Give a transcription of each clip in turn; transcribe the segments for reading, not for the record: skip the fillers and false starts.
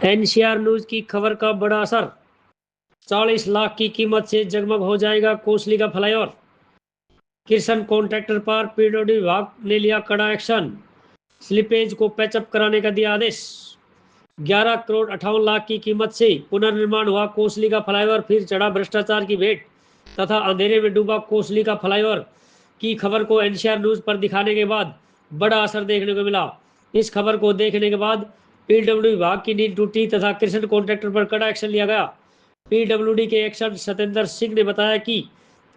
NCR news की खबर का बड़ा असर। 40 लाख की कीमत से जगमग हो जाएगा कोसली का फ्लाईओवर। किरसन कॉन्ट्रैक्टर पर पीडब्ल्यूडी विभाग ने लिया कड़ा एक्शन। स्लिपेज को पैचअप कराने का दिया आदेश। 11 करोड़ 58 लाख की कीमत से पुनर्निर्माण हुआ कोसली का फ्लाईओवर, फिर चढ़ा भ्रष्टाचार की भेंट तथा अंधेरे में डूबा कोसली का फ्लाईओवर की खबर को एनसीआर न्यूज पर दिखाने के बाद बड़ा असर देखने को मिला। इस खबर को देखने के बाद पीडब्ल्यूडी विभाग की नींद टूटी तथा कृष्ण कॉन्ट्रैक्टर पर कड़ा एक्शन लिया गया। पीडब्ल्यूडी के एक्शन सत्येंद्र सिंह ने बताया कि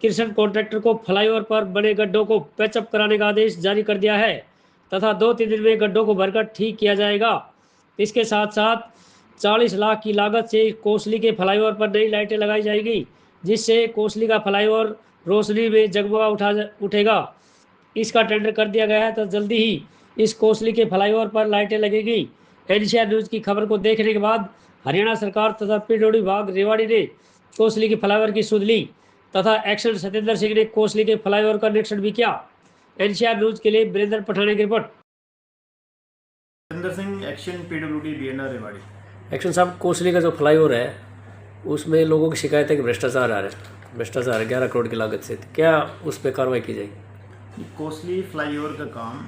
कृष्ण कॉन्ट्रैक्टर को फ्लाईओवर पर बने गड्ढों को पैचअप कराने का आदेश जारी कर दिया है तथा 2-3 दिन में गड्ढों को भरकर ठीक किया जाएगा। इसके साथ साथ 40 लाख की लागत से कोसली के फ्लाईओवर पर नई लाइटें लगाई जाएगी, जिससे कोसली का फ्लाईओवर रोशनी में जगमगा उठेगा। इसका टेंडर कर दिया गया है तो जल्दी ही इस कोसली के फ्लाईओवर पर लाइटें लगेगी। एनसीआर न्यूज की खबर को देखने के बाद हरियाणा सरकार तथा पीडब्ल्यूडी विभाग रेवाड़ी ने कोसली के फ्लाईओवर की सुध ली तथा एक्शन सत्येंद्र सिंह ने कोसली के फ्लाईओवर का निरीक्षण भी किया। एनसीआर न्यूज के लिए वीरेंद्र पठाने की report. Satyendra Singh, action, PWD, BNR, Rewari. Action साहब, कोसली का जो फ्लाईओवर है उसमें लोगों की शिकायत है कि भ्रष्टाचार आ रहा है, भ्रष्टाचार 11 करोड़ की लागत से, क्या उस पर कार्रवाई की जाएगी? कोसली फ्लाईओवर का काम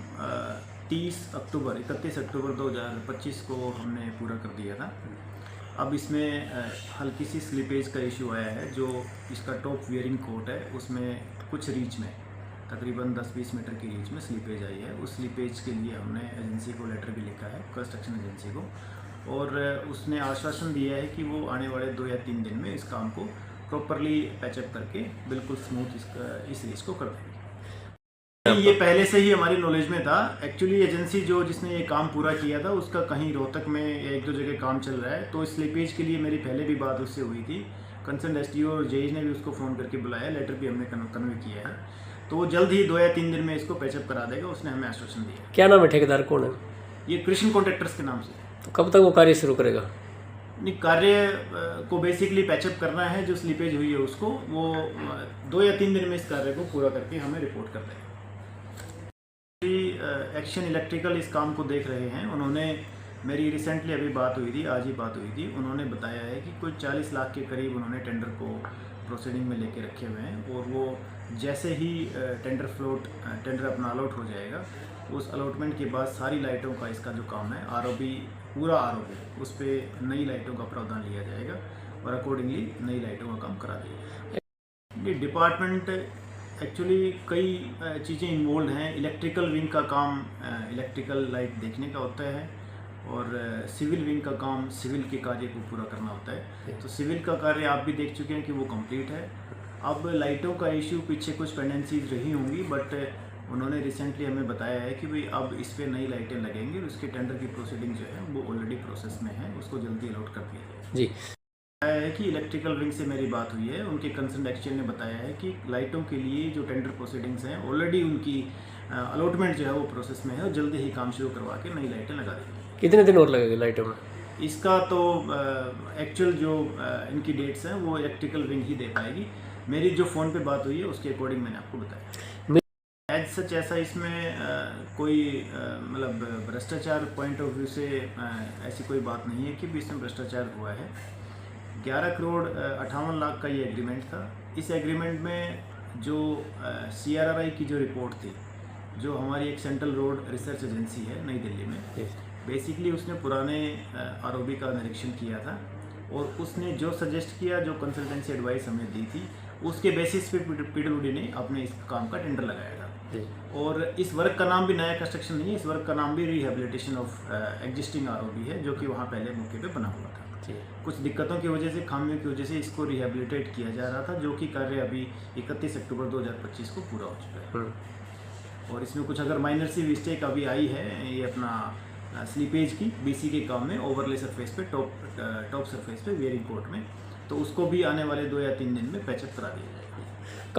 31 अक्टूबर 2025 को हमने पूरा कर दिया था। अब इसमें हल्की सी स्लिपेज का इशू आया है। जो इसका टॉप वियरिंग कोट है उसमें कुछ रीच में तकरीबन 10-20 मीटर की रीच में स्लिपेज आई है। उस स्लिपेज के लिए हमने एजेंसी को लेटर भी लिखा है, कंस्ट्रक्शन एजेंसी को, और उसने आश्वासन दिया है कि वो आने वाले 2 या 3 दिन में इस काम को प्रॉपरली पैचअप करके बिल्कुल स्मूथ इस रीच को कर देंगे। ये पहले से ही हमारी नॉलेज में था। एक्चुअली एजेंसी जिसने ये काम पूरा किया था उसका कहीं रोहतक में 1-2 जगह काम चल रहा है, तो स्लिपेज के लिए मेरी पहले भी बात उससे हुई थी। कंसर्न एसडीओ और जेई ने भी उसको फ़ोन करके बुलाया, लेटर भी हमने कन्वे किया है, तो वो जल्द ही 2 या 3 दिन में इसको पैचअप करा देगा। उसने हमें आश्वासन दिया। क्या नाम है, ठेकेदार कौन है? ये कृष्ण कॉन्ट्रैक्टर्स के नाम से। तो कब तक वो कार्य शुरू करेगा? नहीं, कार्य को बेसिकली पैचअप करना है। जो स्लिपेज हुई है उसको वो 2 या 3 दिन में इस कार्य को पूरा करके हमें रिपोर्ट कर देगा। एक्शन इलेक्ट्रिकल इस काम को देख रहे हैं। उन्होंने मेरी रिसेंटली अभी बात हुई थी, आज ही बात हुई थी। उन्होंने बताया है कि कुछ 40 लाख के करीब उन्होंने टेंडर को प्रोसीडिंग में लेके रखे हुए हैं, और वो जैसे ही टेंडर अपना अलॉट हो जाएगा, उस अलॉटमेंट के बाद सारी लाइटों का इसका जो काम है पूरा आरओबी उस पर नई लाइटों का प्रावधान लिया जाएगा और अकॉर्डिंगली नई लाइटों का काम करा दिया। ये डिपार्टमेंट एक्चुअली कई चीज़ें इन्वॉल्व हैं। इलेक्ट्रिकल विंग का काम इलेक्ट्रिकल लाइट देखने का होता है, और सिविल विंग का काम सिविल के कार्य को पूरा करना होता है। तो सिविल का कार्य आप भी देख चुके हैं कि वो कंप्लीट है। अब लाइटों का इशू पीछे कुछ पेंडेंसीज रही होंगी, बट उन्होंने रिसेंटली हमें बताया है कि भाई अब इस पर नई लाइटें लगेंगी और उसके टेंडर की प्रोसीडिंग जो है वो ऑलरेडी प्रोसेस में है, उसको जल्दी अलॉट कर दिया जाएगा। जी है कि इलेक्ट्रिकल विंग से मेरी बात हुई है। उनके कंसर्न एक्शन ने बताया है कि लाइटों के लिए जो टेंडर प्रोसीडिंग्स हैं ऑलरेडी उनकी अलॉटमेंट जो है वो प्रोसेस में है, और जल्दी ही काम शुरू करवा के नई लाइटें लगा देंगे। कितने दिन और लगेगी लाइटों में? इसका तो एक्चुअल जो इनकी डेट्स हैं वो इलेक्ट्रिकल विंग ही दे पाएगी। मेरी जो फ़ोन पे बात हुई है उसके अकॉर्डिंग मैंने आपको बताया। एज सच ऐसा इसमें कोई मतलब भ्रष्टाचार पॉइंट ऑफ व्यू से ऐसी कोई बात नहीं है कि भी इसमें भ्रष्टाचार हुआ है। 11 करोड़ 58 लाख का ये एग्रीमेंट था। इस एग्रीमेंट में जो CRRI की जो रिपोर्ट थी, जो हमारी एक सेंट्रल रोड रिसर्च एजेंसी है नई दिल्ली में, बेसिकली उसने पुराने ROB का निरीक्षण किया था, और उसने जो सजेस्ट किया, जो कंसल्टेंसी एडवाइस हमें दी थी, उसके बेसिस पे पीडब्ल्यूडी ने अपने इस काम का टेंडर लगाया था। और इस वर्क का नाम भी नया कंस्ट्रक्शन नहीं है, इस वर्क का नाम भी रिहेबिलिटेशन ऑफ एग्जिस्टिंग ROB है, जो कि वहाँ पहले मौके पे बना हुआ था। कुछ दिक्कतों की वजह से, खामियों की वजह से इसको रिहेबिलिटेट किया जा रहा था, जो कि कार्य अभी 31 अक्टूबर 2025 को पूरा हो चुका है। और इसमें कुछ अगर माइनर सी मिस्टेक अभी आई है, ये अपना स्लीपेज की BC के काम में ओवरले सरफेस पे टॉप सरफेस पे वियरिंग कोट में, तो उसको भी आने वाले 2 या 3 दिन में पैचअप करा दिया जाएगा।